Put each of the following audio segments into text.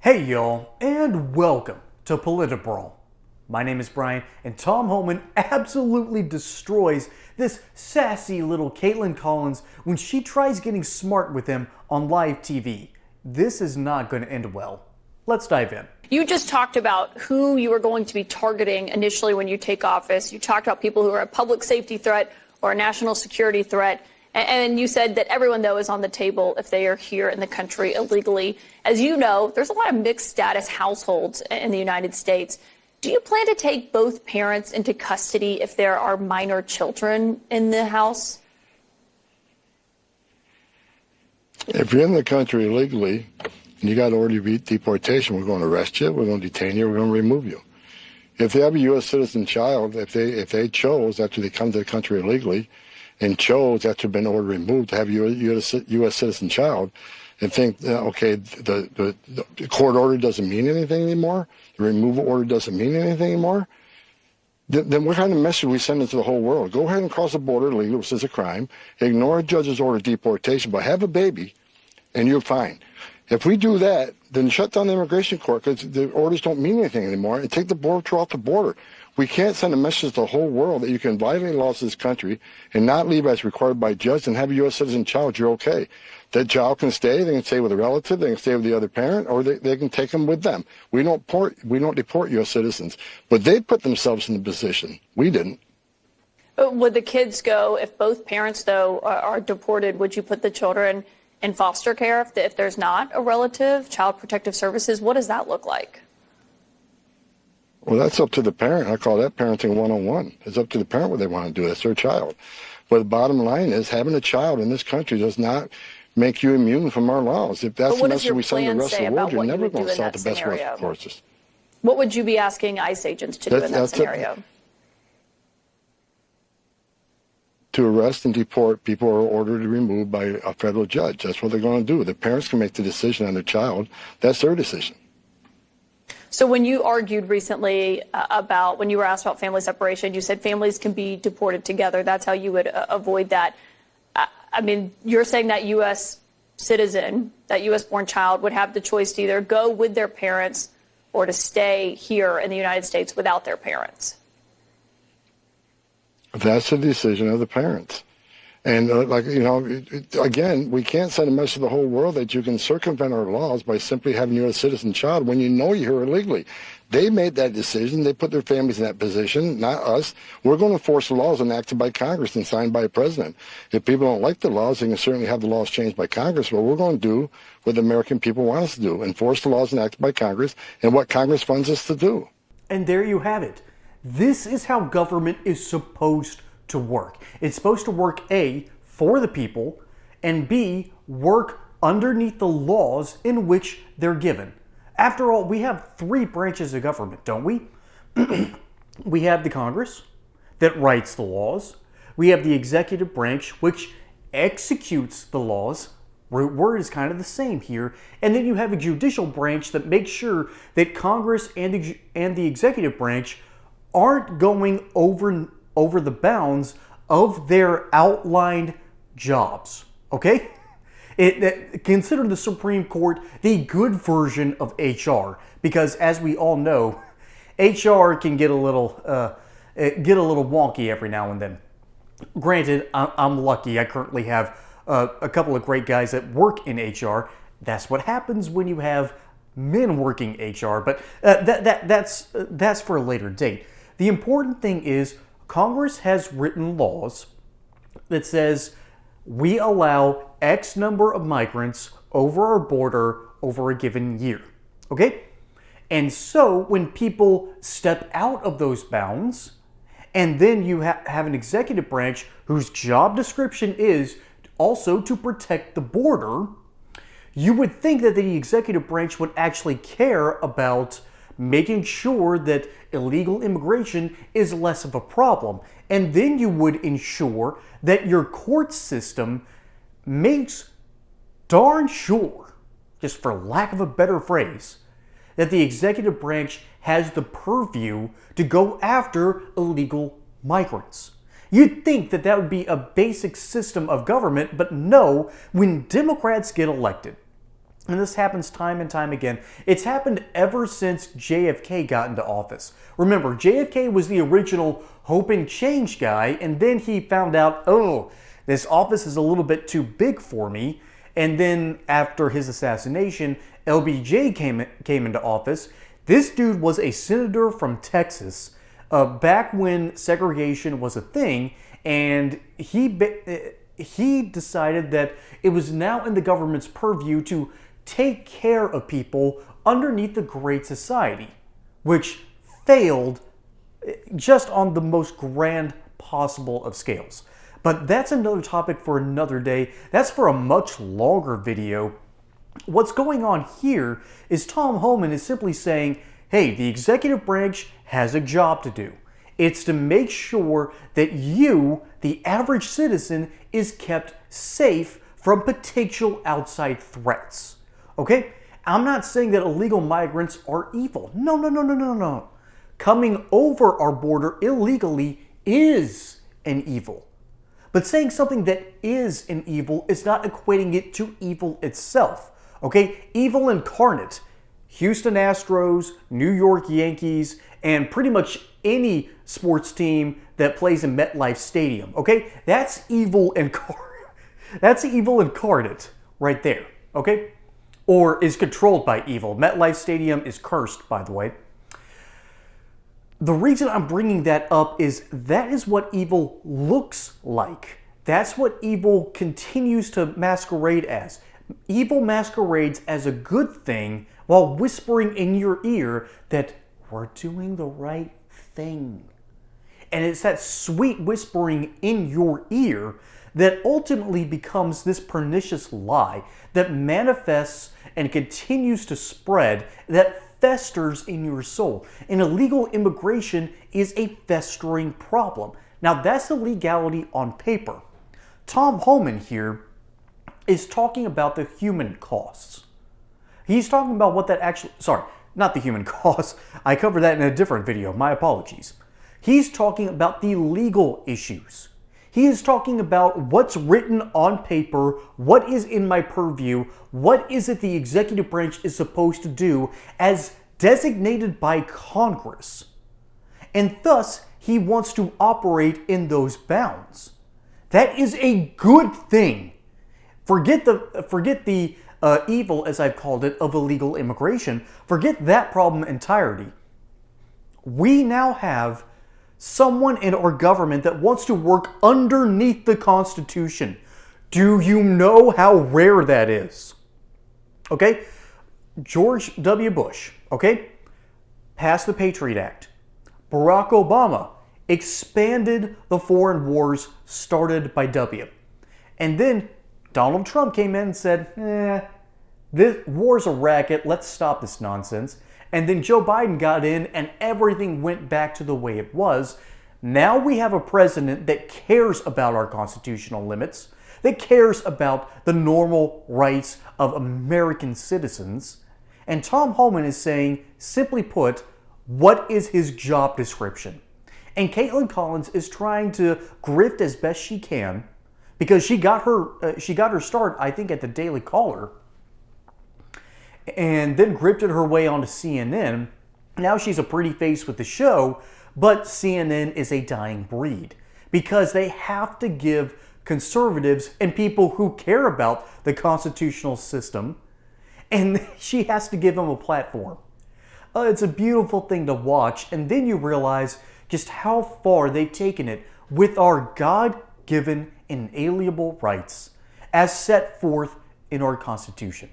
Hey y'all, and welcome to Politbrawl. My name is Brian, and Tom Homan absolutely destroys this sassy little Kaitlan Collins when she tries getting smart with him on live TV. This is not going to end well. Let's dive in. You just talked about who you are going to be targeting initially when you take office. You talked about people who are a public safety threat or a national security threat. And you said that everyone, though, is on the table if they are here in the country illegally. As you know, there's a lot of mixed status households in the United States. Do you plan to take both parents into custody if there are minor children in the house? If you're in the country illegally and you got order of deportation, we're going to arrest you, we're going to detain you, we're going to remove you. If they have a U.S. citizen child, if they chose after they come to the country illegally and chose after been ordered removed to have a U.S. citizen child, and think, okay, the court order doesn't mean anything anymore, the removal order doesn't mean anything anymore, then what kind of message we send into the whole world? Go ahead and cross the border illegally, which is a crime, ignore a judge's order of deportation, but have a baby, and you're fine. If we do that, then shut down the immigration court because the orders don't mean anything anymore, and take the border patrol off the border. We can't send a message to the whole world that you can violate laws of this country and not leave as required by a judge and have a U.S. citizen child, you're okay. That child can stay, they can stay with a relative, they can stay with the other parent, or they can take them with them. We don't deport U.S. citizens, but they put themselves in the position. We didn't. Would the kids go, if both parents, though, are deported, would you put the children in foster care if there's not a relative, Child Protective Services? What does that look like? Well, that's up to the parent. I call that parenting 101. It's up to the parent what they want to do. That's their child. But the bottom line is having a child in this country does not make you immune from our laws. If that's the message we send to the rest of the world, you're never going to solve the best welfare courses. What would you be asking ICE agents to do in that scenario? To arrest and deport people who are ordered to remove by a federal judge. That's what they're going to do. The parents can make the decision on their child. That's their decision. So when you argued recently when you were asked about family separation, you said families can be deported together. That's how you would avoid that. I mean, you're saying that U.S. citizen, that U.S.-born child would have the choice to either go with their parents or to stay here in the United States without their parents. That's the decision of the parents. And again, we can't send a message to the whole world that you can circumvent our laws by simply having a U.S. citizen child when you know you're here illegally. They made that decision. They put their families in that position, not us. We're going to enforce the laws enacted by Congress and signed by a president. If people don't like the laws, they can certainly have the laws changed by Congress. But we're going to do what the American people want us to do, enforce the laws enacted by Congress and what Congress funds us to do. And there you have it. This is how government is supposed to work. It's supposed to work A, for the people, and B, work underneath the laws in which they're given. After all, we have three branches of government, don't we? We have the Congress that writes the laws. We have the executive branch, which executes the laws. Root word is kind of the same here. And then you have a judicial branch that makes sure that Congress and the executive branch aren't going over the bounds of their outlined jobs, okay? Consider the Supreme Court the good version of HR, because as we all know, HR can get a little wonky every now and then. Granted, I'm lucky. I currently have a couple of great guys that work in HR. That's what happens when you have men working HR, but that's for a later date. The important thing is Congress has written laws that says we allow X number of migrants over our border over a given year, okay? And so when people step out of those bounds, and then you have an executive branch whose job description is also to protect the border, you would think that the executive branch would actually care about making sure that illegal immigration is less of a problem. And then you would ensure that your court system makes darn sure, just for lack of a better phrase, that the executive branch has the purview to go after illegal migrants. You'd think that that would be a basic system of government, but no, when Democrats get elected, And this happens time and time again. It's happened ever since JFK got into office. Remember, JFK was the original hope and change guy, and then he found out, oh, this office is a little bit too big for me. And then after his assassination, LBJ came into office. This dude was a senator from Texas back when segregation was a thing, and he decided that it was now in the government's purview to take care of people underneath the Great Society, which failed just on the most grand possible of scales. But that's another topic for another day. That's for a much longer video. What's going on here is Tom Homan is simply saying, hey, the executive branch has a job to do. It's to make sure that you, the average citizen, is kept safe from potential outside threats. Okay? I'm not saying that illegal migrants are evil. No. Coming over our border illegally is an evil. But saying something that is an evil is not equating it to evil itself. Okay? Evil incarnate. Houston Astros, New York Yankees, and pretty much any sports team that plays in MetLife Stadium. Okay? That's evil incarnate. That's evil incarnate right there. Okay? Or is controlled by evil. MetLife Stadium is cursed, by the way. The reason I'm bringing that up is that is what evil looks like. That's what evil continues to masquerade as. Evil masquerades as a good thing while whispering in your ear that we're doing the right thing. And it's that sweet whispering in your ear that ultimately becomes this pernicious lie that manifests and continues to spread, that festers in your soul. And illegal immigration is a festering problem. Now that's the legality on paper. Tom Homan here is talking about the human costs. He's talking about what that actually, sorry, not the human costs. I covered that in a different video. My apologies. He's talking about the legal issues. He is talking about what's written on paper, what is in my purview, what is it the executive branch is supposed to do as designated by Congress. And thus, he wants to operate in those bounds. That is a good thing. Forget the evil, as I've called it, of illegal immigration. Forget that problem entirely. We now have someone in our government that wants to work underneath the Constitution. Do you know how rare that is? Okay? George W. Bush, okay, passed the Patriot Act. Barack Obama expanded the foreign wars started by W. And then Donald Trump came in and said, this war's a racket, let's stop this nonsense. And then Joe Biden got in and everything went back to the way it was. Now we have a president that cares about our constitutional limits, that cares about the normal rights of American citizens. And Tom Homan is saying, simply put, what is his job description? And Kaitlan Collins is trying to grift as best she can because she got her start, I think, at the Daily Caller, and then grifted her way onto CNN. Now she's a pretty face with the show, but CNN is a dying breed because they have to give conservatives and people who care about the constitutional system, and she has to give them a platform. It's a beautiful thing to watch, and then you realize just how far they've taken it with our God-given inalienable rights as set forth in our Constitution.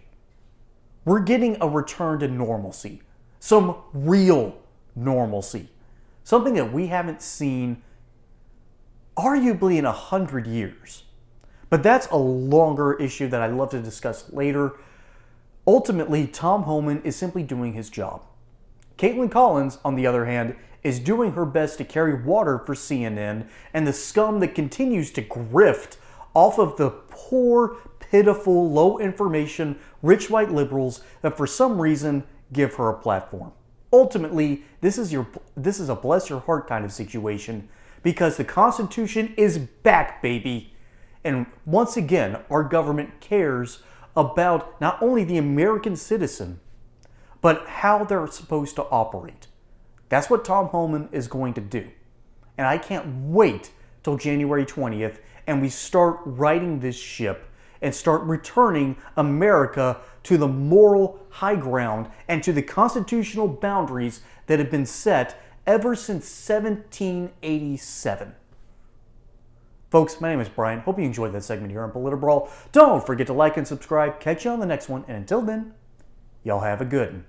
We're getting a return to normalcy, some real normalcy, something that we haven't seen arguably in 100 years. But that's a longer issue that I'd love to discuss later. Ultimately, Tom Homan is simply doing his job. Kaitlan Collins, on the other hand, is doing her best to carry water for CNN and the scum that continues to grift off of the poor, pitiful, low information, rich white liberals that for some reason give her a platform. Ultimately, this is a bless your heart kind of situation because the Constitution is back, baby. And once again, our government cares about not only the American citizen, but how they're supposed to operate. That's what Tom Homan is going to do. And I can't wait till January 20th and we start righting this ship and start returning America to the moral high ground and to the constitutional boundaries that have been set ever since 1787. Folks, my name is Brian. Hope you enjoyed that segment here on Politbrawl. Don't forget to like and subscribe. Catch you on the next one. And until then, y'all have a good one.